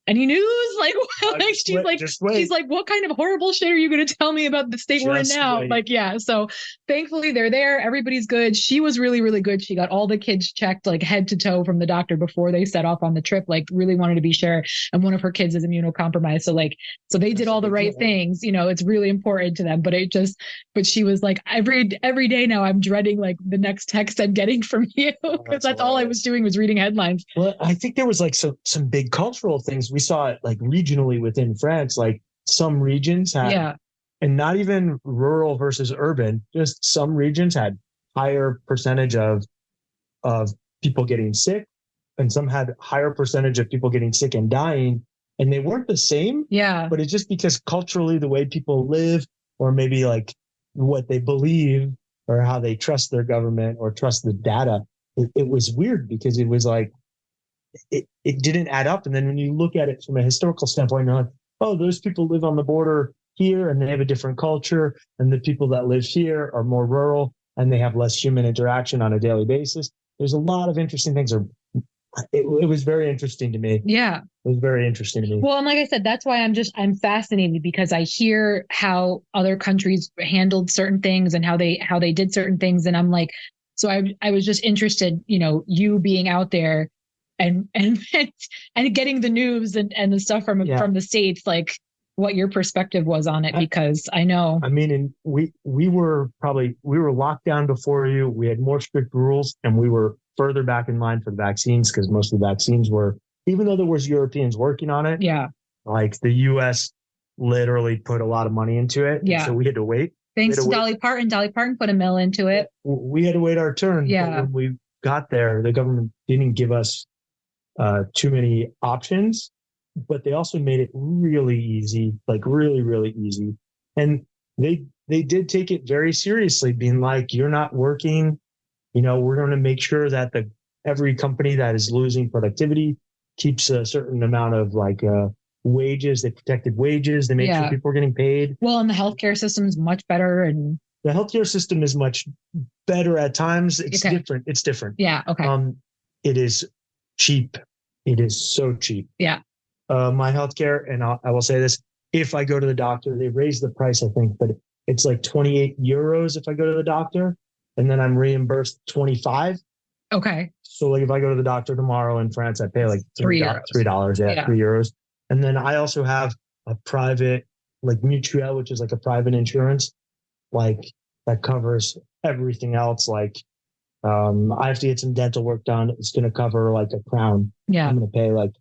any news? Like, she's like, what kind of horrible shit are you going to tell me about the state we're in now? Wait. Like, yeah. So thankfully they're there. Everybody's good. She was really, really good. She got all the kids checked like head to toe from the doctor before they set off on the trip, like really wanted to be sure. And one of her kids is immunocompromised. So they did all the right things. It's really important to them, but she was like, every day now I'm dreading like the next text I'm getting from you, because that's all I was doing was reading headlines. Well, I think there was like some big cultural things. We saw it like regionally within France, like some regions had, and not even rural versus urban, just some regions had higher percentage of people getting sick, and some had higher percentage of people getting sick and dying, and they weren't the same. Yeah. But it's just because culturally the way people live, or maybe like what they believe or how they trust their government or trust the data, it was weird because it was like, it didn't add up. And then when you look at it from a historical standpoint, you're like, oh, those people live on the border here and they have a different culture. And the people that live here are more rural and they have less human interaction on a daily basis. There's a lot of interesting things. It was very interesting to me. Yeah. It was very interesting to me. Well, and like I said, that's why I'm fascinated, because I hear how other countries handled certain things and how they did certain things. And I'm like, so I was just interested, you being out there and getting the news and the stuff from the States, like what your perspective was on it, because I know. I mean, and we were locked down before you. We had more strict rules, and we were further back in line for the vaccines, because most of the vaccines were, even though there was Europeans working on it, like the U.S. literally put a lot of money into it. Yeah. So we had to wait. Thanks to Dolly Parton. Dolly Parton put $1 million into it. We had to wait our turn. Yeah. But when we got there, the government didn't give us too many options, but they also made it really easy, like really, really easy. And they did take it very seriously, being like, you're not working, we're going to make sure that every company that is losing productivity keeps a certain amount of like wages. They protected wages. They made sure people are getting paid. Well, and the healthcare system is much better. And the healthcare system is much better at times. It's different. It's different. Yeah. Okay. It is cheap. It is so cheap. Yeah. My healthcare, and I will say this, if I go to the doctor. They raised the price, I think, but it's like 28 euros if I go to the doctor, and then I'm reimbursed 25. Okay. So like if I go to the doctor tomorrow in France, I pay like $3. Yeah. €3. And then I also have a private, like Mutuelle, which is like a private insurance, like that covers everything else. Like I have to get some dental work done. It's going to cover like a crown. Yeah. I'm going to pay like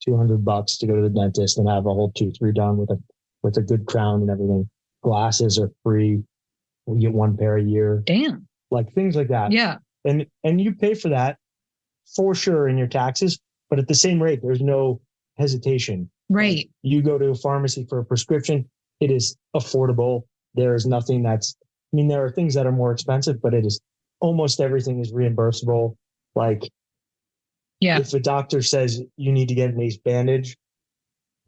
$200 to go to the dentist and have a whole tooth redone with a good crown and everything. Glasses are free. We get one pair a year. Damn. Like things like that. Yeah. And you pay for that for sure in your taxes, but at the same rate, there's no hesitation. Right. Like you go to a pharmacy for a prescription, it is affordable. There is nothing there are things that are more expensive, but it is almost everything is reimbursable. Like, if a doctor says you need to get an ace bandage,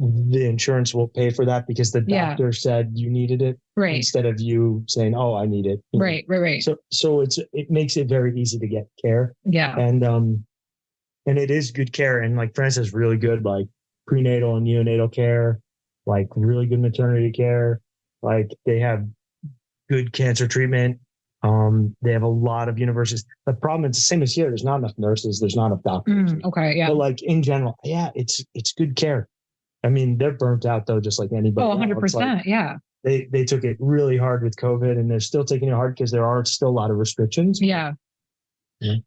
the insurance will pay for that because the doctor said you needed it, right, instead of you saying, "Oh, I need it." Right. So it makes it very easy to get care. Yeah. And it is good care. And like France has really good like prenatal and neonatal care, like really good maternity care. Like they have good cancer treatment. They have a lot of universities. The problem is the same as here. There's not enough nurses. There's not enough doctors. Okay. Yeah. But like in general, it's good care. I mean, they're burnt out though, just like anybody. 100%. Like, yeah. They took it really hard with COVID, and they're still taking it hard because there are still a lot of restrictions. Yeah.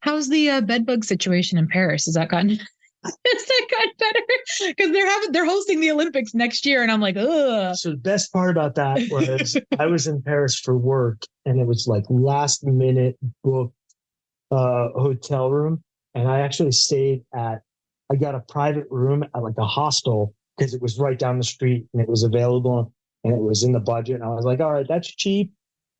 How's the bed bug situation in Paris? Has that gotten better? Because they're hosting the Olympics next year, and I'm like, ugh. So the best part about that was I was in Paris for work, and it was like last minute booked hotel room, and I actually I got a private room at like a hostel because it was right down the street and it was available and it was in the budget. And I was like, all right, that's cheap.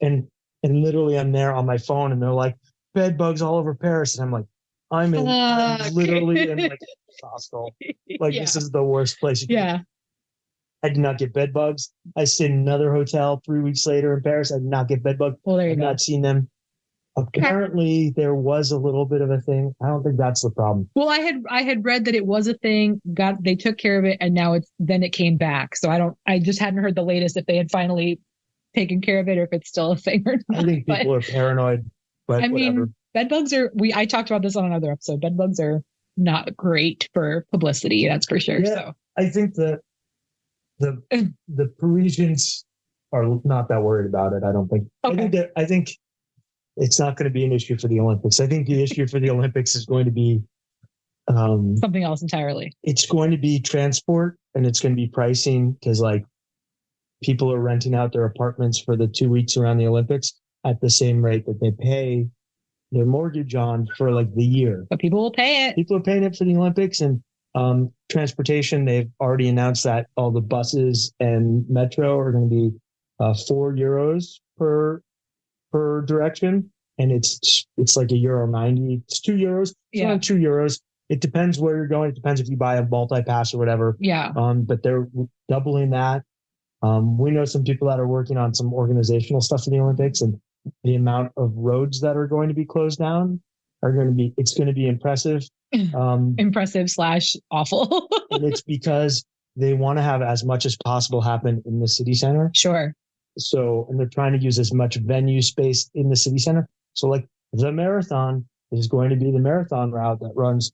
And literally I'm there on my phone and they're like, bed bugs all over Paris. And I'm like, I'm literally in like a hostel. Like this is the worst place. I did not get bed bugs. I stayed in another hotel 3 weeks later in Paris. I did not get bed bugs. Well, there you go. I've not seen them. Apparently there was a little bit of a thing. I don't think that's the problem. Well, I had read that it was a thing, they took care of it, and now it came back. So I just hadn't heard the latest if they had finally taken care of it or if it's still a thing or not. I think people are paranoid, but I whatever. mean, bed bugs I talked about this on another episode. Bed bugs are not great for publicity, that's for sure. Yeah, so I think that the Parisians are not that worried about it. I don't think. Okay. I think it's not going to be an issue for the Olympics. I think the issue for the Olympics is going to be something else entirely. It's going to be transport and it's going to be pricing because like people are renting out their apartments for the 2 weeks around the Olympics at the same rate that they pay their mortgage on for like the year. But people will pay it. People are paying it for the Olympics and transportation. They've already announced that all the buses and metro are going to be €4 per direction, and it's like €1.90. It's €2. It's around €2. It depends where you're going. It depends if you buy a multi-pass or whatever. Yeah. But they're doubling that. We know some people that are working on some organizational stuff for the Olympics, and the amount of roads that are going to be closed down it's going to be impressive. Impressive / awful. And it's because they want to have as much as possible happen in the city center. Sure. So, and they're trying to use as much venue space in the city center. So like the marathon is going to be the marathon route that runs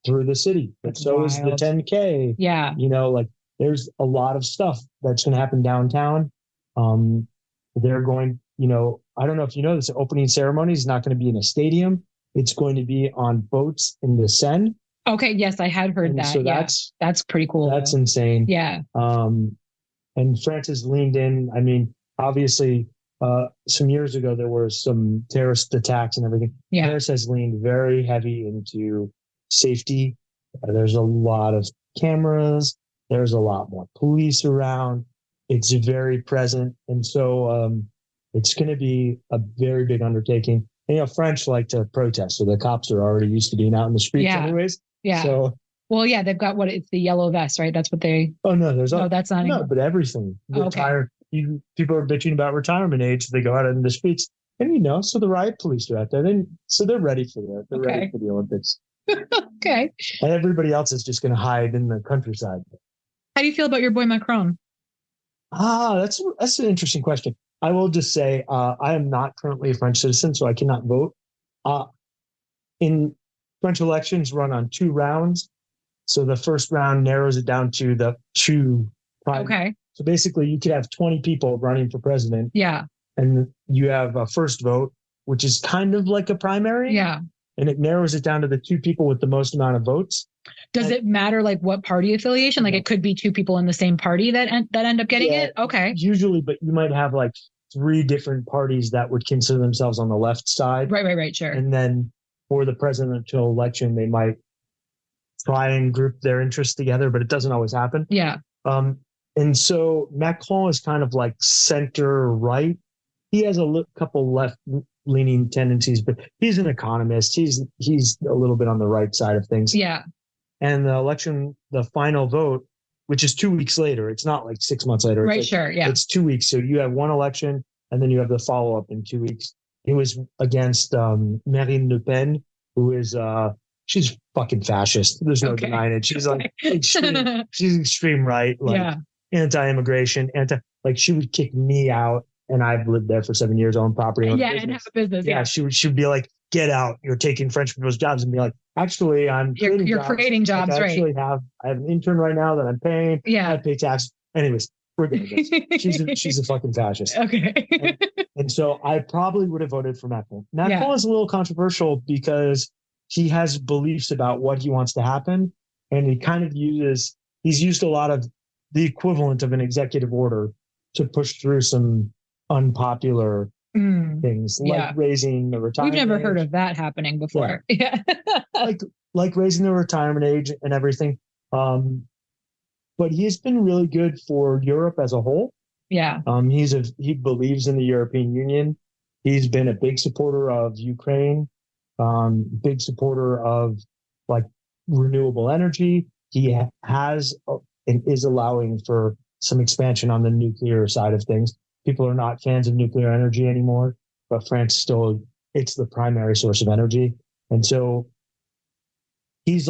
through the city. But so is the 10K. Yeah. Like there's a lot of stuff that's going to happen downtown. They're going, I don't know if you know this, the opening ceremony is not going to be in a stadium. It's going to be on boats in the Seine. Okay. Yes, I had heard that. So that's pretty cool. That's insane. Yeah. And France has leaned in. I mean, obviously, some years ago, there were some terrorist attacks and everything. Yeah. Paris has leaned very heavy into safety. There's a lot of cameras. There's a lot more police around. It's very present. And so it's going to be a very big undertaking. And, French like to protest, so the cops are already used to being out in the streets anyways. Yeah. So, well, yeah, they've got it's the yellow vest, right? That's what they... Oh, no, that's not... No, but everything. People are bitching about retirement age. They go out in the streets. And, so the riot police are out there. They're ready for that. They're ready for the Olympics. Okay. And everybody else is just going to hide in the countryside. How do you feel about your boy Macron? That's an interesting question. I will just say I am not currently a French citizen, so I cannot vote. In French elections run on 2 rounds. So the first round narrows it down to the 2 prime. Okay. So basically you could have 20 people running for president. Yeah. And you have a first vote, which is kind of like a primary. Yeah. And it narrows it down to the 2 people with the most amount of votes. Does it matter like what party affiliation? Like it could be 2 people in the same party that end up getting it? Okay. Usually, but you might have like 3 different parties that would consider themselves on the left side. Right, sure. And then for the presidential election, they might try and group their interests together, but it doesn't always happen. Yeah. And so Macron is kind of like center right. He has a couple left leaning tendencies, but he's an economist. He's a little bit on the right side of things. Yeah. And the election, the final vote, which is 2 weeks later, it's not like 6 months later. Right, sure. Yeah. It's 2 weeks. So you have one election and then you have the follow up in 2 weeks. It was against Marine Le Pen, who is she's fucking fascist. There's no denying it. She's like extreme, she's extreme right, like anti-immigration, like she would kick me out, and I've lived there for 7 years, own property, own business. And have a business. Yeah, she would be like, "Get out! You're taking French people's jobs," and be like, "Actually, you're creating jobs, like, right? I have an intern right now that I'm paying. Yeah, I pay taxes. Anyways, regardless, she's a fucking fascist. Okay. and so I probably would have voted for Macron. Macron is a little controversial because he has beliefs about what he wants to happen, and he kind of he's used a lot of the equivalent of an executive order to push through some unpopular things, like raising the retirement age. We've never heard age. of that happening before. Yeah. like raising the retirement age and everything. But he's been really good for Europe as a whole. Yeah. He believes in the European Union. He's been a big supporter of Ukraine, big supporter of like renewable energy. He has and is allowing for some expansion on the nuclear side of things. People are not fans of nuclear energy anymore, but France it's the primary source of energy. And so he's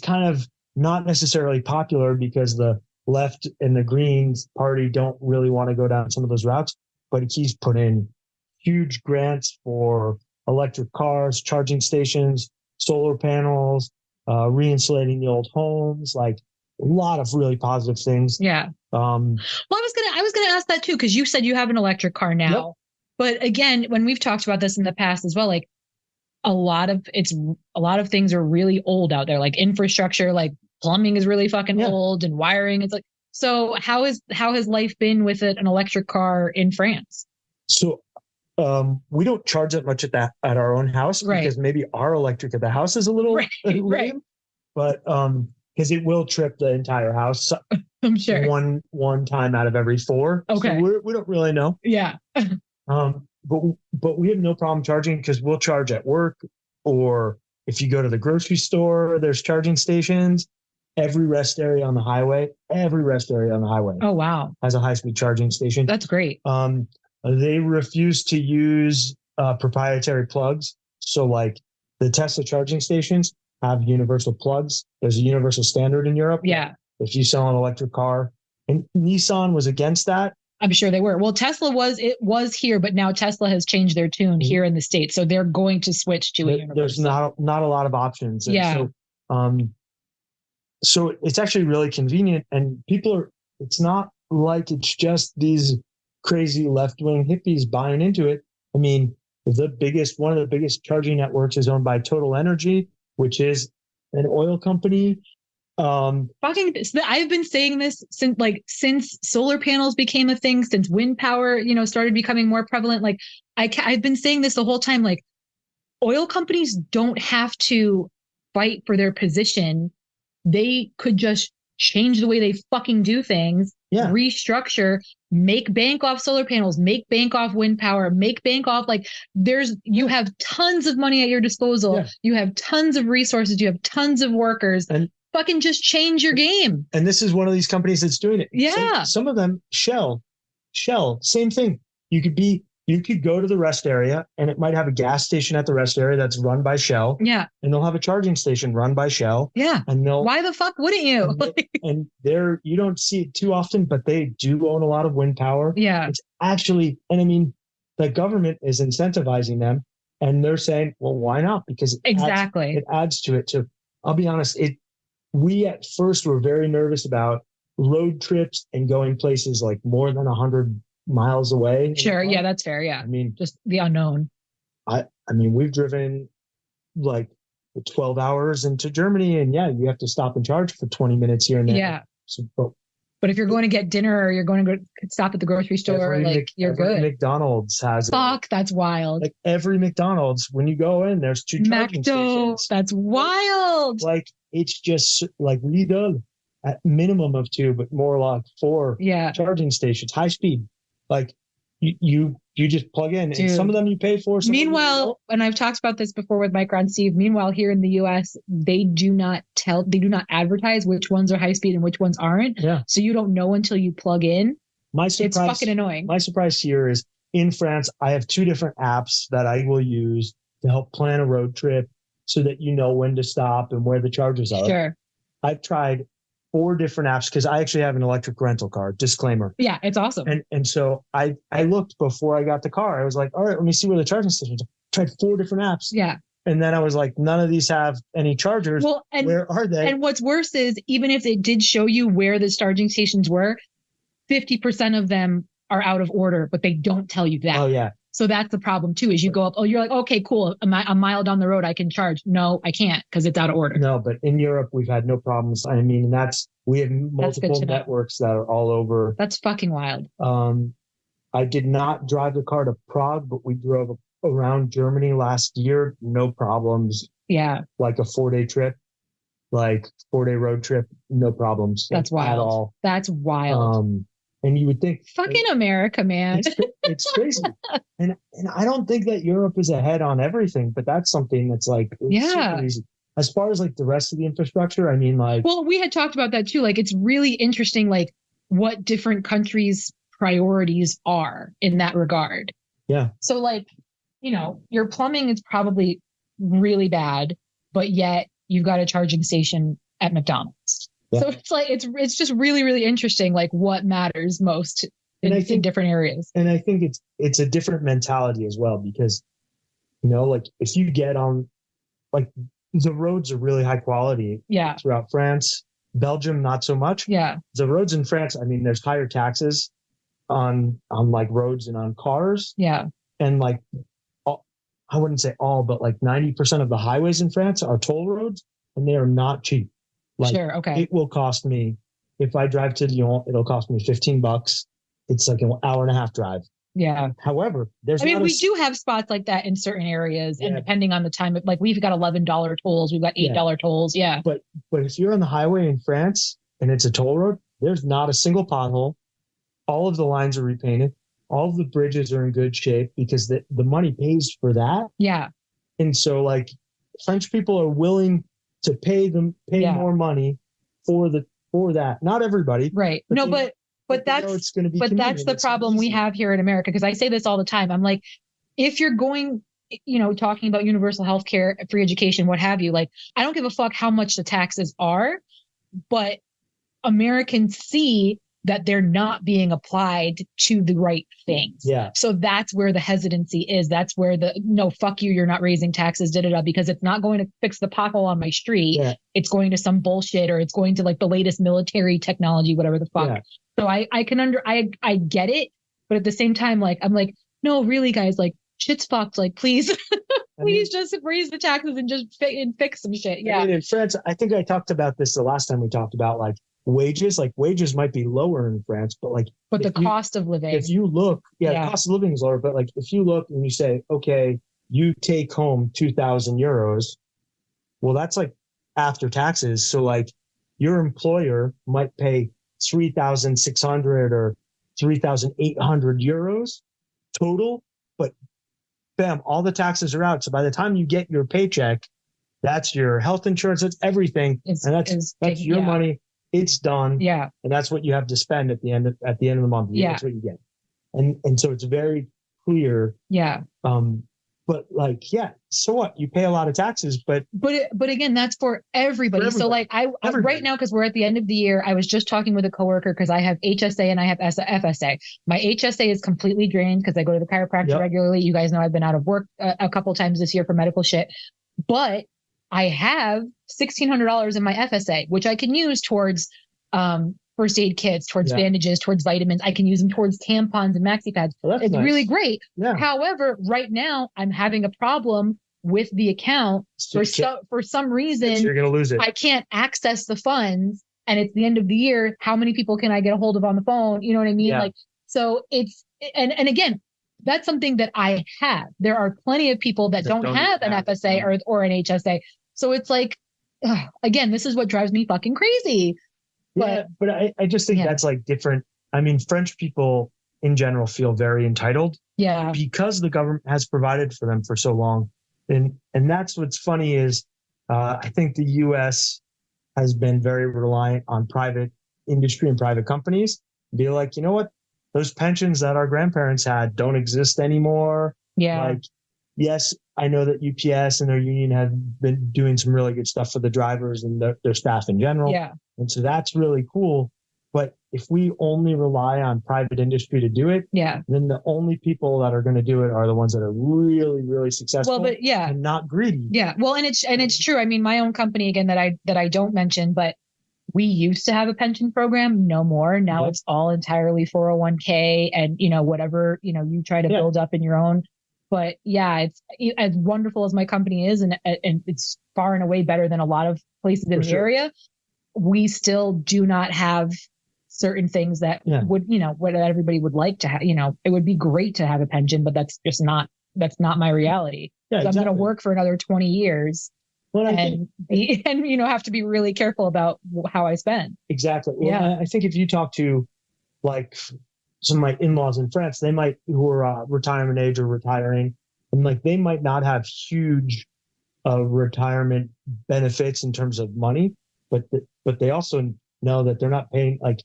kind of not necessarily popular because the left and the Greens party don't really want to go down some of those routes, but he's put in huge grants for electric cars, charging stations, solar panels, re-insulating the old homes, like a lot of really positive things. Yeah. Well, I was gonna ask that too, because you said you have an electric car now. Yep. But again, when we've talked about this in the past as well, like a lot of things are really old out there, like infrastructure, like plumbing is really fucking old, and wiring is like. So how has life been with an electric car in France? So we don't charge that much at our own house, because maybe our electric at the house is a little lame, but because it will trip the entire house. I'm sure one time out of every 4. Okay, so we don't really know. Yeah. But we have no problem charging, because we'll charge at work, or if you go to the grocery store, there's charging stations. Every rest area on the highway. Oh, wow. Has a high-speed charging station. That's great. They refuse to use proprietary plugs. So like the Tesla charging stations have universal plugs. There's a universal standard in Europe. Yeah. If you sell an electric car, and Nissan was against that. I'm sure they were. Well, Tesla was here, but now Tesla has changed their tune here in the States. So they're going to switch to a universal. There's not a lot of options. And so it's actually really convenient, and it's not like it's just these crazy left-wing hippies buying into it. I mean, one of the biggest charging networks is owned by Total Energy, which is an oil company. I've been saying this since solar panels became a thing, since wind power, started becoming more prevalent. Like I've been saying this the whole time, like oil companies don't have to fight for their position. They could just change the way they fucking do things, restructure, make bank off solar panels, make bank off wind power, make bank off you have tons of money at your disposal. Yeah. You have tons of resources. You have tons of workers, and fucking just change your game. And this is one of these companies that's doing it. Yeah. Some of them, Shell, same thing. You you could go to the rest area and it might have a gas station at the rest area that's run by Shell. Yeah. And they'll have a charging station run by Shell. Yeah. And why the fuck wouldn't you? And they're, you don't see it too often, but they do own a lot of wind power. Yeah. It's actually, and I mean, the government is incentivizing them and they're saying, well, why not? Because it adds to it. So I'll be honest, we at first were very nervous about road trips and going places like more than 100 miles away. Sure. Yeah, that's fair. Yeah. I mean, just the unknown. I mean, we've driven like 12 hours into Germany and you have to stop and charge for 20 minutes here and there. Yeah. So, but if you're going to get dinner or you're going to go stop at the grocery store, you're good. McDonald's has Fuck, that's wild. Like every McDonald's, when you go in, there's 2 charging stations. That's wild. Like it's just like Lidl at minimum of 2, but more like 4 charging stations, high speed. Like you just plug in. Dude. And some of them you pay for. Meanwhile, and I've talked about this before with Mike and Steve, meanwhile, here in the US, they do not advertise which ones are high speed and which ones aren't. Yeah. So you don't know until you plug in. It's fucking annoying. My surprise here is in France, I have 2 different apps that I will use to help plan a road trip so that you know when to stop and where the charges are. Sure. I've tried 4 different apps because I actually have an electric rental car. Disclaimer. Yeah, it's awesome. And so I looked before I got the car. I was like, all right, let me see where the charging stations are. Tried 4 different apps. Yeah. And then I was like, none of these have any chargers. Well, and, where are they? And what's worse is even if they did show you where the charging stations were, 50% of them are out of order, but they don't tell you that. Oh, yeah. So that's the problem too, is you go up, you're like, okay, cool. A mile down the road, I can charge. No, I can't because it's out of order. No, but in Europe, we've had no problems. I mean, we have multiple networks that are all over. That's fucking wild. I did not drive the car to Prague, but we drove around Germany last year. No problems. Yeah. Like a 4-day trip, like 4-day road trip. No problems. That's wild. At all. That's wild. And you would think fucking America, man. It's crazy. And I don't think that Europe is ahead on everything, but that's something that's like, super easy. As far as like the rest of the infrastructure, I mean, like, well, we had talked about that too. Like, it's really interesting, like what different countries' priorities are in that regard. Yeah. So like, your plumbing is probably really bad, but yet you've got a charging station at McDonald's. Yeah. So it's like it's just really, really interesting, like what matters most in different areas. And I think it's a different mentality as well, because like if you get on, like the roads are really high quality. Yeah. Throughout France, Belgium, not so much. Yeah. The roads in France, I mean, there's higher taxes on like roads and on cars. Yeah. And like I wouldn't say all, but like 90% of the highways in France are toll roads, and they are not cheap. Like, sure. Okay. It will cost me, if I drive to Lyon, it'll cost me $15. It's like an hour and a half drive. Yeah. However, we do have spots like that in certain areas, and depending on the time, like we've got $11 tolls, we've got $8 tolls. Yeah. But if you're on the highway in France and it's a toll road, there's not a single pothole. All of the lines are repainted. All of the bridges are in good shape because the money pays for that. Yeah. And so like French people are willing to pay more money for that. Not everybody. Right. But that's the problem we have here in America. Because I say this all the time. I'm like, if you're going, talking about universal health care, free education, what have you, like, I don't give a fuck how much the taxes are, but Americans see that they're not being applied to the right things. Yeah. So that's where the hesitancy is. That's where no, fuck you, you're not raising taxes, because it's not going to fix the pothole on my street. Yeah. It's going to some bullshit, or it's going to like the latest military technology, whatever the fuck. Yeah. So I get it. But at the same time, like, I'm like, no, really guys, like shit's fucked. Like, please, just raise the taxes and just fix some shit. Yeah. I mean, in France, I think I talked about this the last time we talked about like wages might be lower in France, but the cost of living, if you look, the cost of living is lower, but like if you look and you say, okay, you take home 2,000 euros, well, that's like after taxes. So like your employer might pay 3,600 or 3,800 euros total, but bam, all the taxes are out. So by the time you get your paycheck, that's your health insurance, that's everything. That's your money. It's done. Yeah. And that's what you have to spend at the end of the month. That's what you get. And so it's very clear. Yeah. But like, yeah, so what? You pay a lot of taxes, but again, that's for everybody. So like everybody. Right now, because we're at the end of the year, I was just talking with a coworker because I have HSA and I have FSA. My HSA is completely drained because I go to the chiropractor regularly. You guys know I've been out of work a couple times this year for medical shit, but I have $1,600 in my FSA, which I can use towards first aid kits, towards bandages, towards vitamins. I can use them towards tampons and maxi pads. It's nice. Really great. Yeah. However, right now I'm having a problem with the account for some reason. So you're going to lose it. I can't access the funds, and it's the end of the year. How many people can I get a hold of on the phone? You know what I mean? Yeah. Like, so it's, and again, that's something that I have. There are plenty of people that don't have an FSA or an HSA. So it's like, again, this is what drives me fucking crazy. But I just think that's like different. I mean, French people in general feel very entitled. Yeah. Because the government has provided for them for so long. And that's what's funny is I think the US has been very reliant on private industry and private companies. Be like, you know what? Those pensions that our grandparents had don't exist anymore. Yeah. Like, yes, I know that UPS and their union have been doing some really good stuff for the drivers and their staff in general. Yeah. And so that's really cool. But if we only rely on private industry to do it, then the only people that are going to do it are the ones that are really, really successful and not greedy. Yeah. Well, and it's true. I mean, my own company, again, that I don't mention, but we used to have a pension program, no more. Now it's all entirely 401k and, whatever, you try to build up in your own. But it's as wonderful as my company is, and it's far and away better than a lot of places in the area. We still do not have certain things that would, what everybody would like to have. It would be great to have a pension, but that's not my reality. Yeah, exactly. I'm going to work for another 20 years and have to be really careful about how I spend. Exactly. Well, I think if you talk to like some of my in-laws in France, who are retirement age or retiring, and like they might not have huge retirement benefits in terms of money, but they also know that they're not paying, like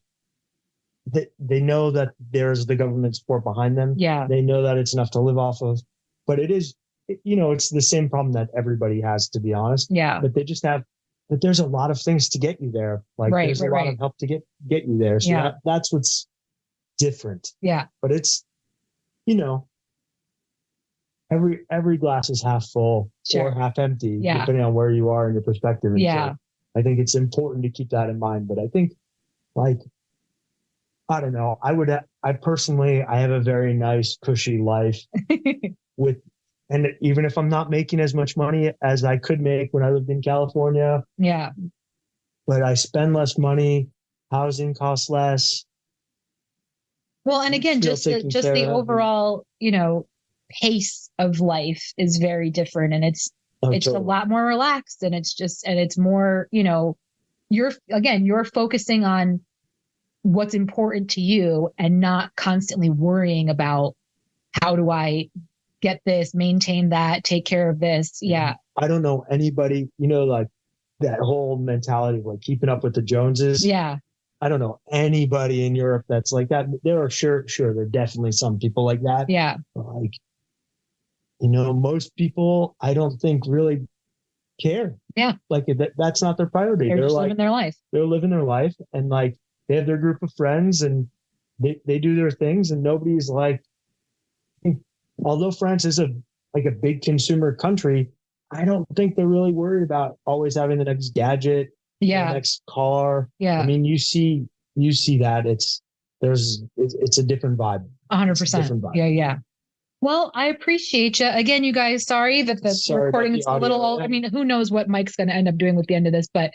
they know that there's the government support behind them. Yeah. They know that it's enough to live off of, but it's the same problem that everybody has, to be honest. Yeah. But but there's a lot of things to get you there. Like there's a lot of help to get you there. So that's what's different. Yeah. But it's, every glass is half full or half empty, depending on where you are in your perspective. And so I think it's important to keep that in mind. But I think, like, I don't know, I personally have a very nice, cushy life and even if I'm not making as much money as I could make when I lived in California. Yeah. But I spend less money, housing costs less. Well, and again, just the overall, pace of life is very different, and it's a lot more relaxed, and it's more, you're focusing on what's important to you and not constantly worrying about how do I get this, maintain that, take care of this. Yeah. I don't know anybody, like that whole mentality of like keeping up with the Joneses. Yeah. I don't know anybody in Europe that's like that. There are sure there are definitely some people like that. Yeah. Like, most people I don't think really care. Yeah. Like that's not their priority. They're just living their life. They're living their life, and like they have their group of friends and they do their things, and nobody's like, although France is a big consumer country, I don't think they're really worried about always having the next gadget. Yeah. The next car. Yeah. I mean, you see that it's a different vibe. 100%. Yeah. Well, I appreciate you. Again, you guys, sorry that the recording is a little old. I mean, who knows what Mike's going to end up doing with the end of this, but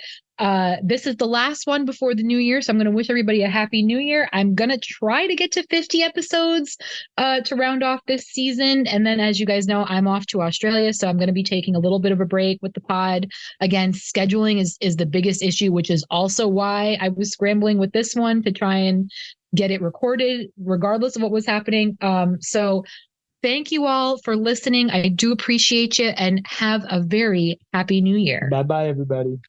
this is the last one before the new year. So I'm going to wish everybody a happy new year. I'm going to try to get to 50 episodes to round off this season. And then, as you guys know, I'm off to Australia. So I'm going to be taking a little bit of a break with the pod. Again, scheduling is the biggest issue, which is also why I was scrambling with this one to try and get it recorded regardless of what was happening. So thank you all for listening. I do appreciate you, and have a very happy new year. Bye-bye, everybody.